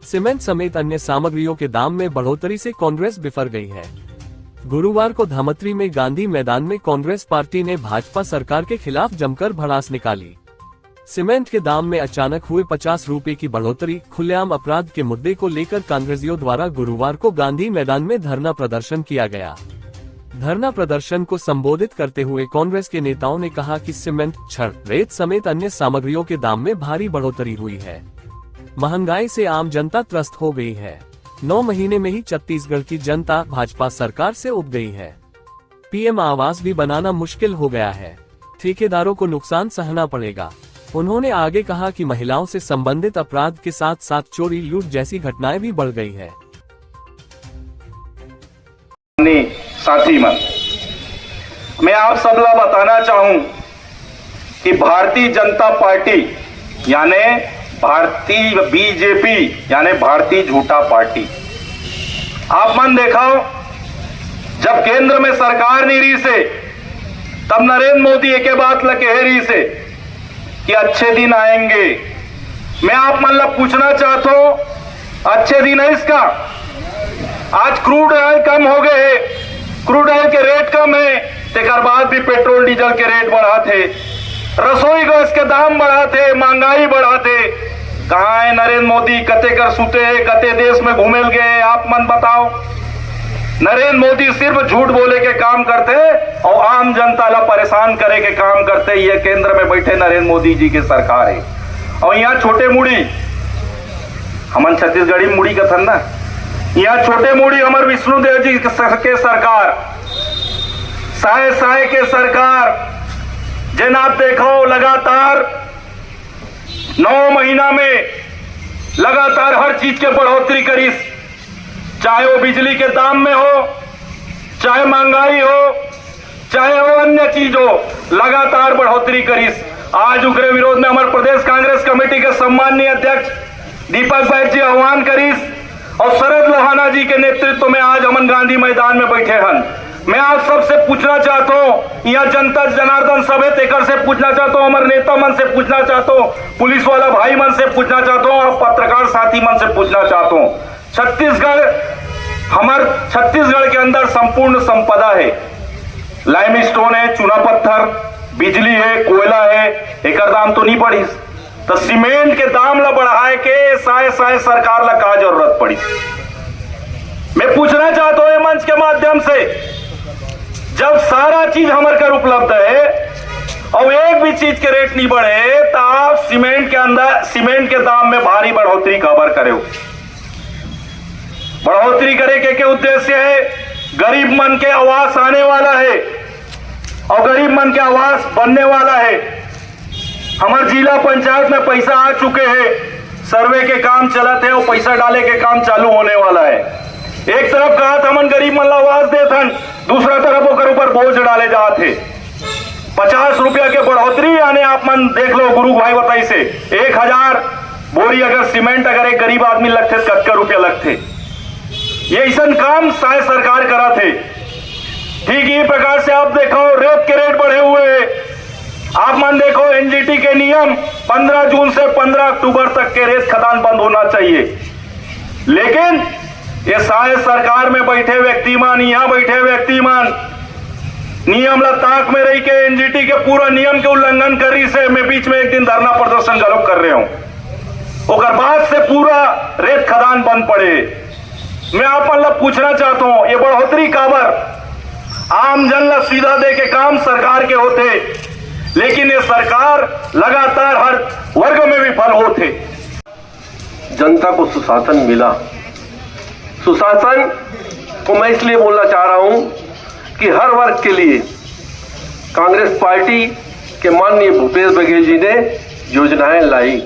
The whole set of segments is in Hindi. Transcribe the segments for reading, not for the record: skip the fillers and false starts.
सीमेंट समेत अन्य सामग्रियों के दाम में बढ़ोतरी से कांग्रेस बिफर गई है। गुरुवार को धामत्री में गांधी मैदान में कांग्रेस पार्टी ने भाजपा सरकार के खिलाफ जमकर भड़ास निकाली। सीमेंट के दाम में अचानक हुए 50 रुपए की बढ़ोतरी, खुलेआम अपराध के मुद्दे को लेकर कांग्रेसियों द्वारा गुरुवार को गांधी मैदान में धरना प्रदर्शन किया गया। धरना प्रदर्शन को संबोधित करते हुए कांग्रेस के नेताओं ने कहा कि सीमेंट, छड़, रेत समेत अन्य सामग्रियों के दाम में भारी बढ़ोतरी हुई है। महंगाई से आम जनता त्रस्त हो गई है। 9 महीने में ही छत्तीसगढ़ की जनता भाजपा सरकार से उब गई है। पीएम आवास भी बनाना मुश्किल हो गया है। ठेकेदारों को नुकसान सहना पड़ेगा। उन्होंने आगे कहा कि महिलाओं से संबंधित अपराध के साथ साथ चोरी, लूट जैसी घटनाएं भी बढ़ गई है। साथी मन, मैं आप सबला बताना चाहूं कि भारतीय जनता पार्टी यानी भारतीय बीजेपी यानी भारतीय झूठा पार्टी, आप मन देखाओ, जब केंद्र में सरकार नहीं रही से तब नरेंद्र मोदी एक बात लकह रही से कि अच्छे दिन आएंगे। मैं आप मन पूछना चाहता हूं, अच्छे दिन है इसका? आज क्रूड ऑयल कम हो गए, क्रूड ऑयल के रेट कम है, तेकर बाद भी पेट्रोल डीजल के रेट बढ़ा थे, रसोई गैस के दाम बढ़ा थे, महंगाई बढ़ा थे। कहां है नरेंद्र मोदी? कते कर सुते है, कते देश में घूमेल गए, आप मन बताओ। नरेंद्र मोदी सिर्फ झूठ बोले के काम करते और आम जनता ला परेशान करे के काम करते। ये केंद्र में बैठे नरेंद्र मोदी जी की सरकार है। और यहाँ छोटे मुड़ी, हमन छत्तीसगढ़ी मुड़ी का थन ना, यहाँ छोटे मुड़ी हमारे विष्णुदेव जी के सरकार, साय साय के सरकार, जिन आप देखो लगातार 9 महीना में लगातार हर चीज के बढ़ोतरी करी, चाहे वो बिजली के दाम में हो, चाहे महंगाई हो, चाहे वो अन्य चीज हो, लगातार बढ़ोतरी करीस। आज उग्र विरोध में हमारे प्रदेश कांग्रेस कमेटी के सम्माननीय अध्यक्ष दीपक बैठ जी आह्वान करीस और शरद लोहाना जी के नेतृत्व में आज अमन गांधी मैदान में बैठे हन। मैं आप सबसे पूछना चाहता हूं, यहाँ जनता जनार्दन सभे तेकर से पूछना चाहता हूं, हमारे नेता मन से पूछना चाहता हूं, पुलिस वाला भाई मन से पूछना चाहता हूं और पत्रकार साथी मन से पूछना चाहता हूं। छत्तीसगढ़ के अंदर संपूर्ण संपदा है, लाइमस्टोन है, चूना पत्थर, बिजली है, कोयला है, एक दाम तो नहीं पड़ी। तो सीमेंट के दाम ला बढ़ाए के साय साय सरकार ला का जरूरत पड़ी? मैं पूछना चाहता हूं मंच के माध्यम से, जब सारा चीज हमारे घर उपलब्ध है और एक भी चीज के रेट नहीं बढ़े, तो आप सीमेंट के दाम में भारी बढ़ोतरी खबर करे हो। बढ़ोतरी करे के उद्देश्य है, गरीब मन के आवास आने वाला है और गरीब मन के आवास बनने वाला है। हमारे जिला पंचायत में पैसा आ चुके हैं, सर्वे के काम चलते हैं और पैसा डाले के काम चालू होने वाला है। एक तरफ कहा था मन गरीब मन आवास देथन, दूसरा तरफ ओकर ऊपर बोझ डाले जाते। 50 रुपया के बढ़ोतरी यानी आप मन देख लो, गुरु भाई बताई से 1000 बोरी अगर सीमेंट अगर एक गरीब आदमी लगते तो कत्का रुपया लगते। ये ऐसा काम साय सरकार करा थे। ठीक ही प्रकार से आप देखो रेत के रेट बढ़े हुए हैं। आप मन देखो एनजीटी के नियम 15 जून से 15 अक्टूबर तक के रेत खदान बंद होना चाहिए, लेकिन ये साय सरकार में बैठे व्यक्तिमान, यहाँ बैठे व्यक्तिमान नियम ला ताक में रही के एनजीटी के पूरा नियम के उल्लंघन करी से मैं बीच में एक दिन धरना प्रदर्शन गलत कर रहे हूं। और बाद से पूरा रेत खदान बंद पड़े। मैं आप मतलब पूछना चाहता हूं, ये बढ़ोतरी काबर? आम जन ला सीधा दे के काम सरकार के होते, लेकिन ये सरकार लगातार हर वर्ग में विफल होते। जनता को सुशासन मिला। सुशासन को मैं इसलिए बोलना चाह रहा हूं कि हर वर्ग के लिए कांग्रेस पार्टी के माननीय भूपेश बघेल जी ने योजनाएं लाई।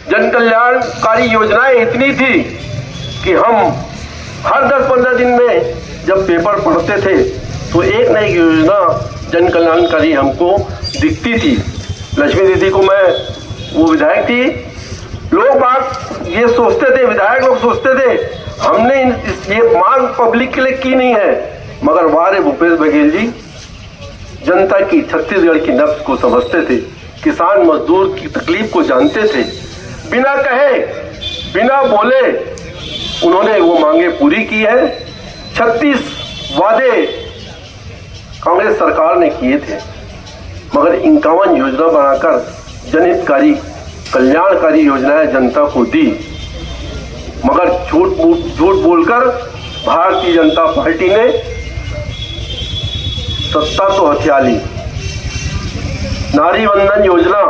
जन कल्याणकारी योजनाएं इतनी थी कि हम हर 10-15 दिन में जब पेपर पढ़ते थे तो एक नई योजना जन कल्याणकारी हमको दिखती थी। लक्ष्मी दीदी को मैं, वो विधायक थी, लोग बात ये सोचते थे, विधायक लोग सोचते थे हमने ये मांग पब्लिक के लिए की नहीं है, मगर वारे भूपेश बघेल जी जनता की, छत्तीसगढ़ की नब्ज को समझते थे, किसान मजदूर की तकलीफ को जानते थे। बिना कहे बिना बोले उन्होंने वो मांगे पूरी की है। 36 वादे कांग्रेस सरकार ने किए थे, मगर 51 योजना बनाकर जनहितकारी कल्याणकारी योजनाएं जनता को दी, मगर झूठ बोलकर भारतीय जनता पार्टी ने सत्ता तो हथिया ली। नारी वंदन योजना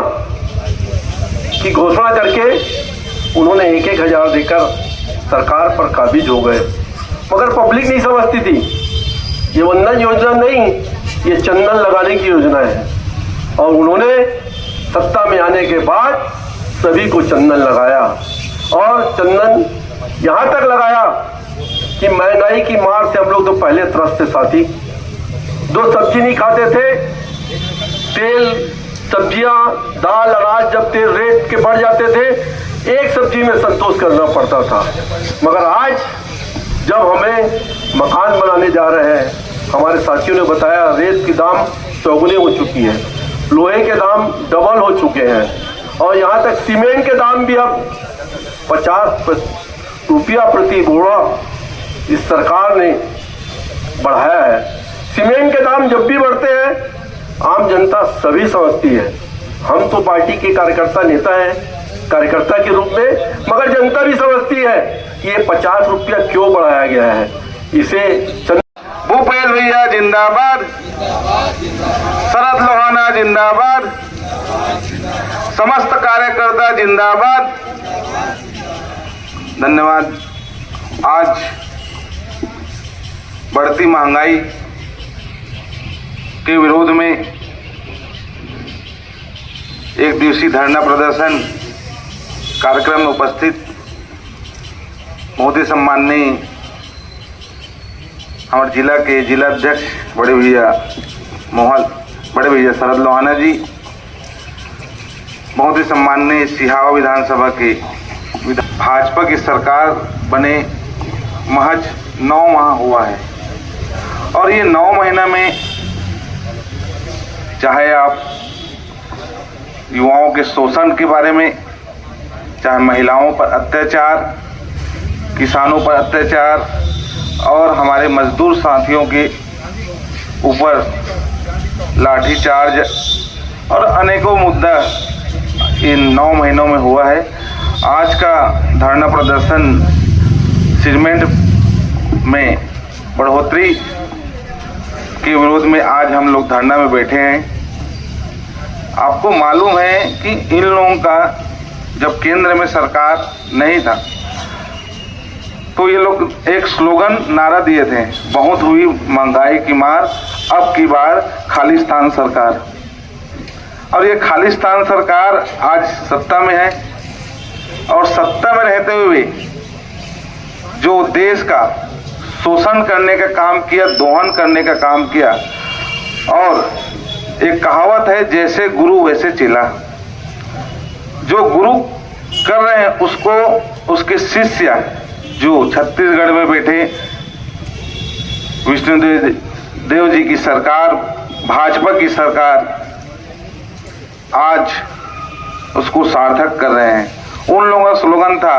की घोषणा करके उन्होंने 1-1 हजार देकर सरकार पर काबिज हो गए, मगर पब्लिक नहीं समझती थी ये वंदन योजना नहीं, ये चंदन लगाने की योजना है। और उन्होंने सत्ता में आने के बाद सभी को चंदन लगाया, और चंदन यहां तक लगाया कि महंगाई की मार से हम लोग तो पहले त्रस्त थे साथी। 2 सब्जी नहीं खाते थे, तेल सब्जियां दाल अनाज जब तेल रेट के बढ़ जाते थे, एक सब्जी में संतोष करना पड़ता था। मगर आज जब हमें मकान बनाने जा रहे हैं, हमारे साथियों ने बताया रेत की दाम चौगुने हो चुकी है, लोहे के दाम डबल हो चुके हैं, और यहाँ तक सीमेंट के दाम भी अब 50 रुपया प्रति बोरा इस सरकार ने बढ़ाया है। सीमेंट के दाम जब भी बढ़ते हैं आम जनता सभी समझती है। हम तो पार्टी के कार्यकर्ता नेता हैं, कार्यकर्ता के रूप में, मगर जनता भी समझती है कि ये 50 रुपया क्यों बढ़ाया गया है। इसे भूपेश भैया जिंदाबाद, शरद लोहाना जिंदाबाद, समस्त कार्यकर्ता जिंदाबाद। धन्यवाद। आज बढ़ती महंगाई के विरोध में एक दिवसीय धरना प्रदर्शन कार्यक्रम में उपस्थित बहुत ही सम्माननीय हमारे जिला के जिला अध्यक्ष बड़े भैया शरद लोहाना जी, बहुत ही सम्माननीय सिहावा विधानसभा के भाजपा की सरकार बने महज 9 माह हुआ है, और ये 9 महीना में चाहे आप युवाओं के शोषण के बारे में, चाहे महिलाओं पर अत्याचार, किसानों पर अत्याचार और हमारे मजदूर साथियों के ऊपर लाठीचार्ज और अनेकों मुद्दा इन 9 महीनों में हुआ है। आज का धरना प्रदर्शन सीमेंट में बढ़ोतरी के विरोध में आज हम लोग धरना में बैठे हैं। आपको मालूम है कि इन लोगों का जब केंद्र में सरकार नहीं था तो ये लोग एक स्लोगन नारा दिए थे, बहुत हुई महंगाई की मार, अब की बार खालिस्तान सरकार। और ये खालिस्तान सरकार आज सत्ता में है, और सत्ता में रहते हुए जो देश का शोषण करने का काम किया, दोहन करने का काम किया। और एक कहावत है, जैसे गुरु वैसे चेला। जो गुरु कर रहे हैं उसको उसके शिष्य जो छत्तीसगढ़ में बैठे विष्णुदेव जी की सरकार, भाजपा की सरकार, आज उसको सार्थक कर रहे हैं। उन लोगों का स्लोगन था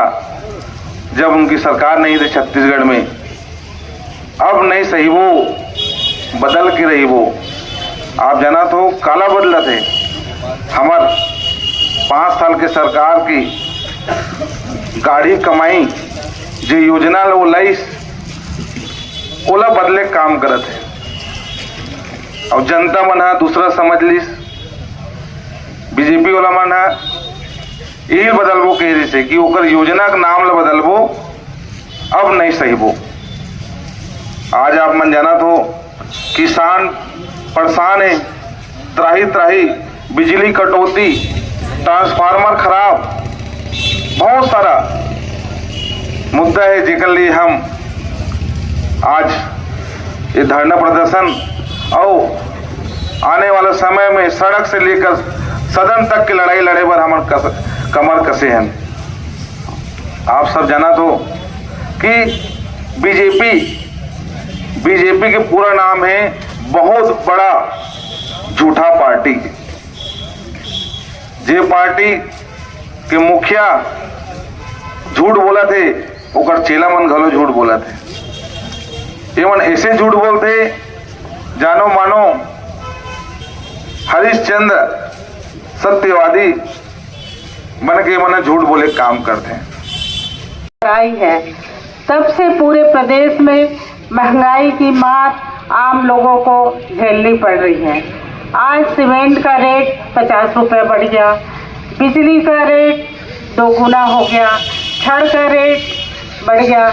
जब उनकी सरकार नहीं थी छत्तीसगढ़ में, अब नहीं सही वो बदल के रही वो। आप जाना तो काला बदला थे हमार 5 साल के सरकार की गाड़ी कमाई जो योजना वो लाई ओला बदले काम करत है। और जनता मन हा दूसरा समझ लीस, बीजेपी वाला मन हा यही बदलबो कह रही से कि ओकर योजना का नाम ला बदलबो, अब नहीं सही वो। आज आप मन जाना तो किसान परेशान है, त्राही त्राही बिजली कटौती, ट्रांसफार्मर खराब, बहुत सारा मुद्दा है जिसके लिए हम आज ये धरना प्रदर्शन और आने वाले समय में सड़क से लेकर सदन तक की लड़ाई लड़े पर हम कमर कसे हैं। आप सब जाना तो कि बीजेपी के पूरा नाम है बहुत बड़ा झूठा पार्टी। जे पार्टी के मुखिया झूठ बोला थे ओकर चेला मन घलो झूठ बोला थे। ये मन ऐसे झूठ बोलते जानो मानो हरिश्चंद्र सत्यवादी बन के मन झूठ बोले काम करते हैं। महंगाई है, तब से पूरे प्रदेश में महंगाई की मार आम लोगों को झेलनी पड़ रही है। आज सीमेंट का रेट 50 रुपये बढ़ गया, बिजली का रेट 2 गुना हो गया, छड़ का रेट बढ़ गया,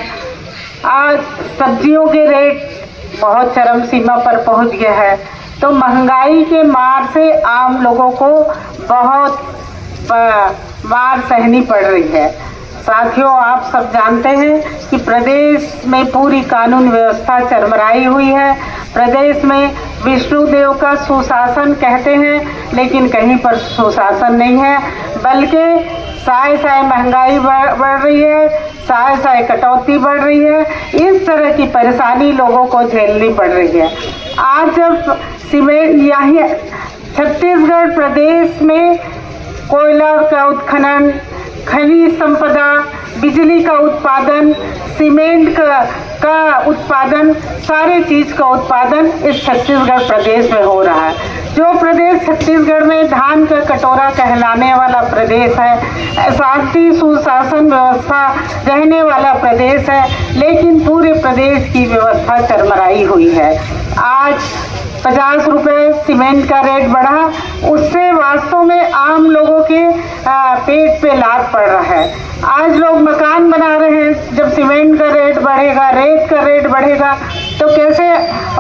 आज सब्जियों के रेट बहुत चरम सीमा पर पहुंच गया है। तो महंगाई के मार से आम लोगों को बहुत मार सहनी पड़ रही है। साथियों, आप सब जानते हैं कि प्रदेश में पूरी कानून व्यवस्था चरमराई हुई है। प्रदेश में विष्णुदेव का सुशासन कहते हैं, लेकिन कहीं पर सुशासन नहीं है, बल्कि साए साए महंगाई बढ़ रही है, साए साए कटौती बढ़ रही है। इस तरह की परेशानी लोगों को झेलनी पड़ रही है। आज जब सीमेंट यहाँ छत्तीसगढ़ प्रदेश में कोयला का उत्खनन, खनिज संपदा, बिजली का उत्पादन, सीमेंट का उत्पादन, सारे चीज का उत्पादन इस छत्तीसगढ़ प्रदेश में हो रहा है। जो प्रदेश छत्तीसगढ़ में धान का कटोरा कहलाने वाला प्रदेश है, शांति सुशासन व्यवस्था रहने वाला प्रदेश है, लेकिन पूरे प्रदेश की व्यवस्था चरमराई हुई है। आज 50 रुपये सीमेंट का रेट बढ़ा, उससे वास्तव में आम लोगों के पेट पे लात पड़ रहा है। आज लोग मकान बना रहे हैं, जब सीमेंट का रेट बढ़ेगा, रेत का रेट बढ़ेगा, तो कैसे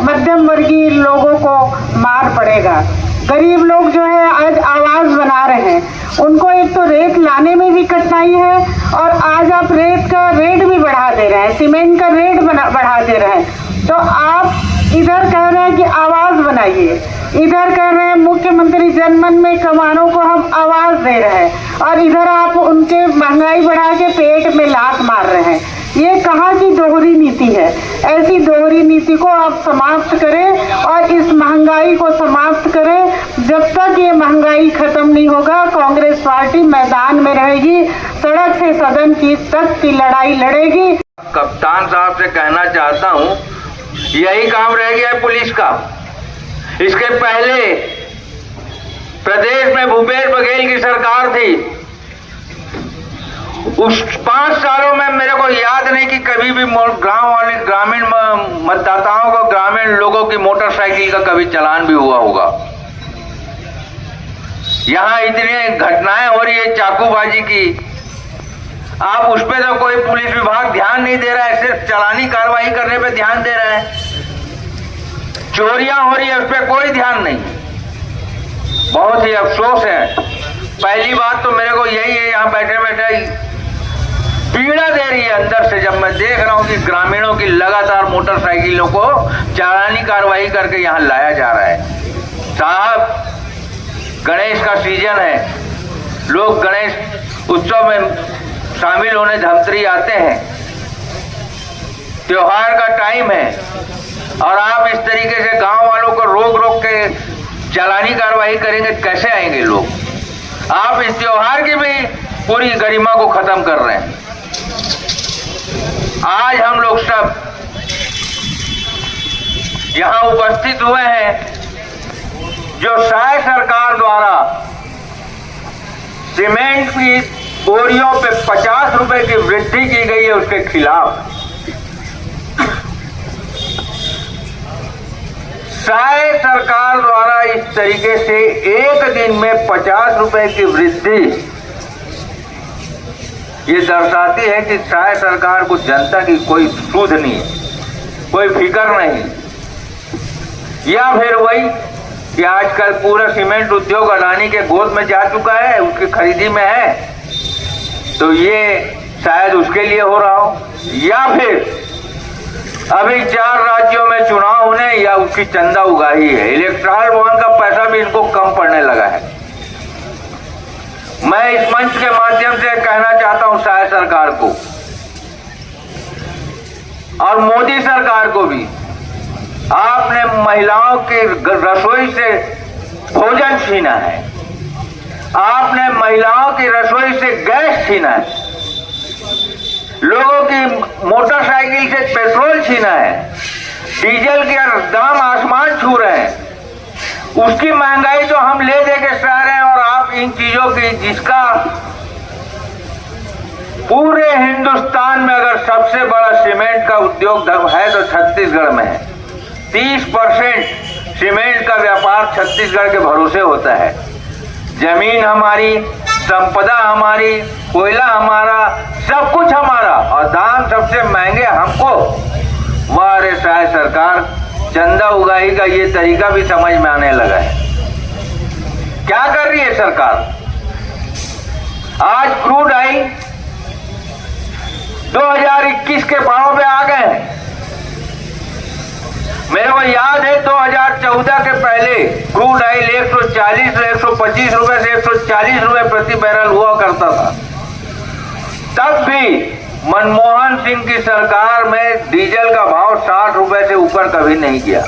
मध्यम वर्गीय लोगों को मार पड़ेगा। गरीब लोग जो है आज आवास बना रहे हैं, उनको एक तो रेत लाने में भी कठिनाई है, और आज आप रेत का रेट भी बढ़ा दे रहे हैं, सीमेंट का रेट बढ़ा दे रहे हैं। तो आप इधर कह रहे हैं कि आवाज बनाइए, इधर कह रहे हैं मुख्यमंत्री जनमन में कमानों को हम आवाज दे रहे हैं, और इधर आप उनके महंगाई बढ़ा के पेट में लात मार रहे हैं। ये कहाँ की दोहरी नीति है? ऐसी दोहरी नीति को आप समाप्त करें और इस महंगाई को समाप्त करें। जब तक ये महंगाई खत्म नहीं होगा, कांग्रेस पार्टी मैदान में रहेगी, सड़क से सदन की तक की लड़ाई लड़ेगी। कप्तान साहब से कहना चाहता हूं, यही काम रह गया है पुलिस का। इसके पहले प्रदेश में भूपेश बघेल की सरकार थी, उस 5 सालों में मेरे को याद नहीं कि कभी भी गांव वाले ग्रामीण मतदाताओं को, ग्रामीण लोगों की मोटरसाइकिल का कभी चालान भी हुआ होगा। यहां इतनी घटनाएं हो रही है चाकूबाजी की, आप उस पे तो कोई पुलिस विभाग ध्यान नहीं दे रहा है, सिर्फ चालानी कार्रवाई करने पे ध्यान दे रहा है। चोरियां हो रही है, उस पर कोई ध्यान नहीं। बहुत ही अफसोस है। पहली बात तो मेरे को यही है, यहाँ बैठे बैठे पीड़ा दे रही है अंदर से, जब मैं देख रहा हूं कि ग्रामीणों की लगातार मोटरसाइकिलों को चालानी कार्रवाई करके यहाँ लाया जा रहा है। साहब, गणेश का सीजन है, लोग गणेश उत्सव में शामिल होने धमतरी आते हैं, त्योहार का टाइम है, और आप इस तरीके से गांव वालों को रोक के चालानी कार्रवाई करेंगे, कैसे आएंगे लोग? आप इस त्योहार की भी पूरी गरिमा को खत्म कर रहे हैं। आज हम लोग सब यहां उपस्थित हुए हैं, जो साय सरकार द्वारा सीमेंट की बोरियों पे 50 रुपए की वृद्धि की गई है, उसके खिलाफ। साय सरकार द्वारा इस तरीके से एक दिन में 50 रुपए की वृद्धि, ये दर्शाती है कि साय सरकार को जनता की कोई सूध नहीं, कोई फिक्र नहीं। या फिर वही कि आजकल पूरा सीमेंट उद्योग अडानी के गोद में जा चुका है, उसकी खरीदी में है, तो ये शायद उसके लिए हो रहा हो, या फिर अभी 4 राज्यों में चुनाव होने, या उसकी चंदा उगाही है। इलेक्ट्रल बॉन्ड का पैसा भी इनको कम पड़ने लगा है। मैं इस मंच के माध्यम से कहना चाहता हूं साय सरकार को और मोदी सरकार को भी, आपने महिलाओं की रसोई से भोजन छीना है, आपने महिलाओं की रसोई से गैस छीना है, लोगों की मोटरसाइकिल से पेट्रोल छीना है, डीजल के दाम आसमान छू रहे हैं, उसकी महंगाई तो हम ले दे के सह रहे हैं। और आप इन चीजों की, जिसका पूरे हिंदुस्तान में अगर सबसे बड़ा सीमेंट का उद्योग है तो छत्तीसगढ़ में है। 30% सीमेंट का व्यापार छत्तीसगढ़ के भरोसे होता है। जमीन हमारी, संपदा हमारी, कोयला हमारा, सब कुछ हमारा, और दाम सबसे महंगे हमको। वाह रे शायद सरकार, चंदा उगाही का ये तरीका भी समझ में आने लगा है। क्या कर रही है सरकार? आज क्रूड ऑयल 2021 के भाव पे आ गए हैं। मेरे को याद है 2014 के पहले क्रूड ऑयल 140 125 रुपए से 140 रुपए प्रति बैरल हुआ करता था। तब भी मनमोहन सिंह की सरकार में डीजल का भाव 60 रुपए से ऊपर कभी नहीं गया।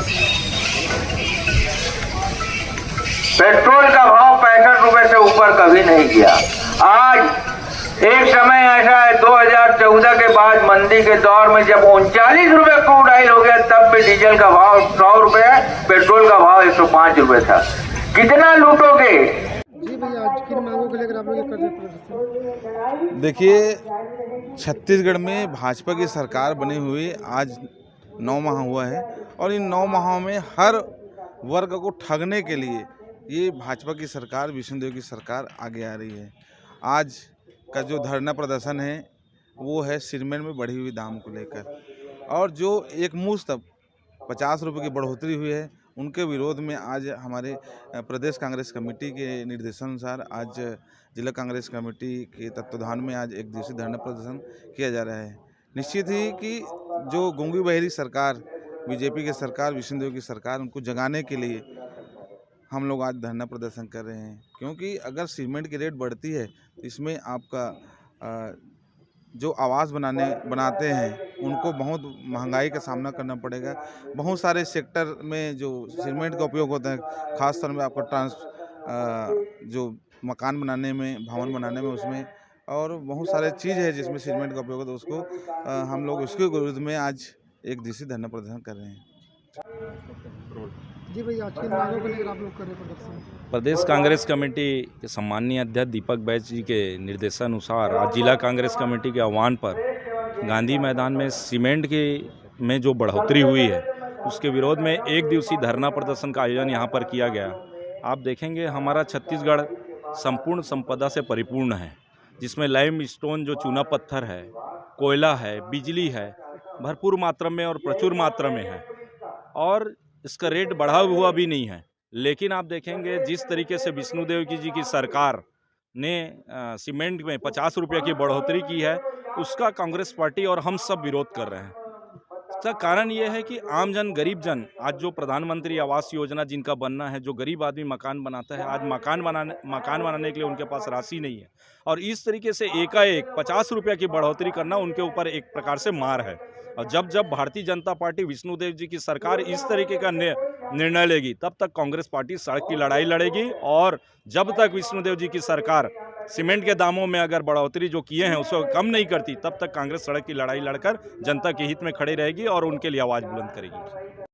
पेट्रोल का भाव 65 रुपए से ऊपर कभी नहीं गया। आज एक समय ऐसा है 2014 के बाद मंदी के दौर में जब 39 रुपए क्रूड ऑयल हो गया, तब भी डीजल का भाव 100 रुपए है, पेट्रोल का भाव 105 रुपए था। कितना लूटोगे? जी भैया, आज किन मांगों को लेकर आप लोग ये कर रहे प्रदर्शन? देखिए, छत्तीसगढ़ में भाजपा की सरकार बनी हुई आज 9 माह हुआ है, और इन 9 माहों में हर वर्ग को ठगने के लिए ये भाजपा की सरकार, विष्णुदेव की सरकार आगे आ रही है। आज का जो धरना प्रदर्शन है वो है सीमेंट में बढ़ी हुई दाम को लेकर, और जो एक मुश्त 50 रुपये की बढ़ोतरी हुई है उनके विरोध में आज हमारे प्रदेश कांग्रेस कमेटी के निर्देशानुसार आज जिला कांग्रेस कमेटी के तत्वाधान में आज एक दिवसीय धरना प्रदर्शन किया जा रहा है। निश्चित ही कि जो गूंगी बहरी सरकार, बीजेपी की सरकार, विष्णुदेव की सरकार, उनको जगाने के लिए हम लोग आज धरना प्रदर्शन कर रहे हैं। क्योंकि अगर सीमेंट की रेट बढ़ती है तो इसमें आपका जो आवास बनाते हैं उनको बहुत महंगाई का सामना करना पड़ेगा। बहुत सारे सेक्टर में जो सीमेंट का उपयोग होता है, खासतौर में आपका जो मकान बनाने में, भवन बनाने में, उसमें और बहुत सारे चीज़ है जिसमें सीमेंट का उपयोग होता है, उसको हम लोग उसके विरुद्ध में आज एक दिवसीय धरना प्रदर्शन कर रहे हैं। जी भैया, आज किन मांगों को लेकर आप लोग कर रहे प्रदर्शन? प्रदेश कांग्रेस कमेटी के सम्मानीय अध्यक्ष दीपक बैज जी के निर्देशानुसार आज जिला कांग्रेस कमेटी के आह्वान पर गांधी मैदान में सीमेंट में जो बढ़ोतरी हुई है उसके विरोध में एक दिवसीय धरना प्रदर्शन का आयोजन यहाँ पर किया गया। आप देखेंगे हमारा छत्तीसगढ़ संपूर्ण संपदा से परिपूर्ण है, जिसमें लाइम स्टोन जो चूना पत्थर है, कोयला है, बिजली है, भरपूर मात्रा में और प्रचुर मात्रा में है, और इसका रेट बढ़ा हुआ भी नहीं है। लेकिन आप देखेंगे जिस तरीके से विष्णुदेव जी की सरकार ने सीमेंट में 50 रुपये की बढ़ोतरी की है, उसका कांग्रेस पार्टी और हम सब विरोध कर रहे हैं। इसका कारण ये है कि आम जन, गरीब जन, आज जो प्रधानमंत्री आवास योजना जिनका बनना है, जो गरीब आदमी मकान बनाता है, आज मकान बनाने के लिए उनके पास राशि नहीं है, और इस तरीके से एकाएक 50 रुपये की बढ़ोतरी करना उनके ऊपर एक प्रकार से मार है। और जब भारतीय जनता पार्टी, विष्णुदेव जी की सरकार इस तरीके का निर्णय लेगी, तब तक कांग्रेस पार्टी सड़क की लड़ाई लड़ेगी। और जब तक विष्णुदेव जी की सरकार सीमेंट के दामों में अगर बढ़ोतरी जो किए हैं उसको कम नहीं करती, तब तक कांग्रेस सड़क की लड़ाई लड़कर जनता के हित में खड़ी रहेगी और उनके लिए आवाज़ बुलंद करेगी।